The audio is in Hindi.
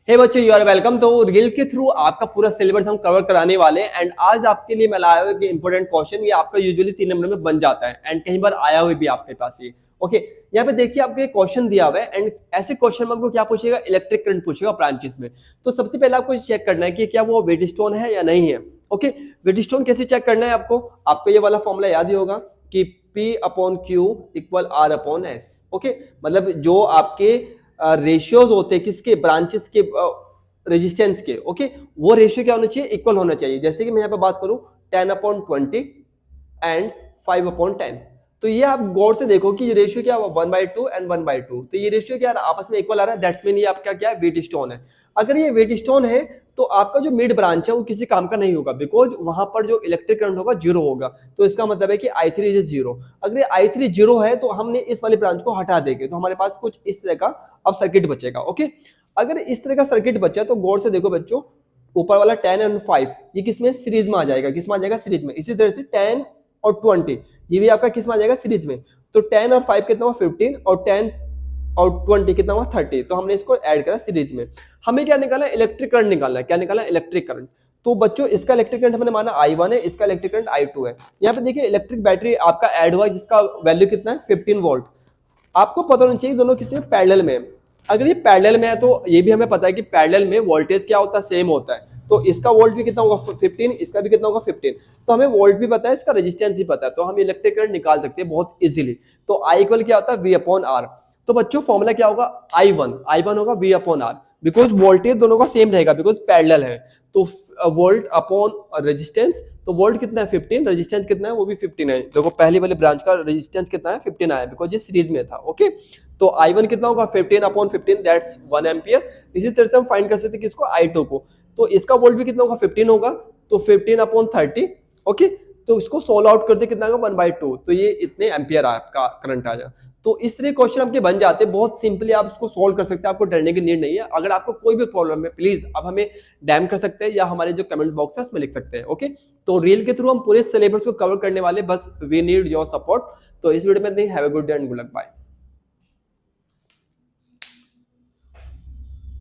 हे बच्चों, यू आर वेलकम। तो रील के थ्रू आपका पूरा सिलेबस हम कवर कराने वाले हैं एंड आज आपके लिए मैं लाया हूँ कि इंपॉर्टेंट क्वेश्चन। ये आपका यूजुअली 3 नंबर में बन जाता है एंड कई बार आया हुआ भी आपके पास ये। ओके, यहाँ पे देखिए आपको एक क्वेश्चन दिया हुआ है एंड ऐसे क्वेश्चन में आपको क्या पूछेगा, इलेक्ट्रिक करंट पूछेगा ब्रांचेस में। तो सबसे पहले आपको चेक करना है कि क्या वो वेटस्टोन है या नहीं है। ओके, वेटस्टोन कैसे चेक करना है आपको ये वाला फॉर्मूला याद ही होगा कि P upon Q equal R upon S. Okay, मतलब जो आपके रेशियोज होते हैं किसके, ब्रांचेस के रेजिस्टेंस के। ओके, वो रेशियो क्या होना चाहिए, इक्वल होना चाहिए। जैसे कि मैं यहाँ पे बात करूं 10/20 एंड 5/10, तो ये आप गौर से देखो कि ये रेशियो क्या हुआ 1/2 एंड 1/2। तो ये रेशियो क्या आपस में इक्वल आ रहा है, दैट्स मीन ये आपका क्या है, वेट स्टोन है। अगर ये वेट स्टोन है तो आपका जो मिड ब्रांच है वो किसी काम का नहीं होगा, बिकॉज वहां पर जो इलेक्ट्रिक करंट होगा जीरो होगा। तो इसका मतलब है कि I3 इज जीरो। अगर ये I3 जीरो है तो हमने इस वाले ब्रांच को हटा देंगे, तो हमारे पास कुछ इस तरह का अब सर्किट बचेगा। ओके, अगर इस तरह का सर्किट बचा तो गौर से देखो बच्चों, ऊपर वाला 10 एंड 5 ये किसमें, सीरीज में आ जाएगा। किसमें आ जाएगा, सीरीज में। इसी तरह से 10 और 20 ये भी आपका किसमें आ जाएगा, सीरीज में। तो 10 और 5 कितना हुआ 15 और 10 और 20 कितना हुआ 30। तो हमने इसको ऐड करा सीरीज में। हमें क्या निकालना है, इलेक्ट्रिक करंट निकालना है। क्या निकालना है, इलेक्ट्रिक करंट। तो बच्चों इसका इलेक्ट्रिक करंट हमने माना I1 है, इसका इलेक्ट्रिक करंट I2 है। यहाँ पे देखिए इलेक्ट्रिक बैटरी आपका ऐड हुआ जिसका वैल्यू कितना है 15 वोल्ट। आपको पता होना चाहिए दोनों किसमें, पैरेलल में। अगर ये पैरेलल में है तो ये भी हमें पता है कि पैरेलल में वोल्टेज क्या होता है, सेम होता है। तो इसका वोल्ट भी कितना होगा 15, इसका भी कितना होगा 15। तो हमें वोल्ट भी पता है, इसका रेजिस्टेंस भी पता है, तो हम इलेक्ट्रिक करंट निकाल सकते हैं बहुत इजीली। तो I इक्वल क्या होता है, V/R। तो बच्चों फॉर्मूला क्या होगा, I1 होगा V/R, बिकॉज वोल्टेज दोनों का सेम रहेगा, बिकॉज पैरेलल है। तो वोल्ट अपॉन रेजिस्टेंस, तो वोल्ट कितना है 15, रेजिस्टेंस कितना है वो भी 15 है। देखो पहली वाले ब्रांच का रेजिस्टेंस कितना है 15 आया, बिकॉज ये सीरीज में था। ओके, तो I1 कितना होगा 15/15, दैट्स 1 एम्पियर। इसी तरह से हम फाइंड कर सकते हैं किसको, I2 को। तो इसका वोल्ट भी कितना होगा 15 होगा, तो 15/30। ओके, तो इसको सोल्व आउट कर दे कितना होगा 1/2, तो ये इतने एम्पियर आपका करंट आ जाए। तो इस तरह क्वेश्चन आपके बन जाते हैं, बहुत सिंपली आप इसको सोल्व कर सकते हैं, आपको डरने की नीड नहीं है। अगर आपको कोई भी प्रॉब्लम है प्लीज आप हमें डैम कर सकते हैं या हमारे जो कमेंट बॉक्स है उसमें लिख सकते हैं। ओके, तो रील के थ्रू हम पूरे सिलेबस को कवर करने वाले, बस वी नीड योर सपोर्ट। तो इस वीडियो में have a good day and good luck, bye.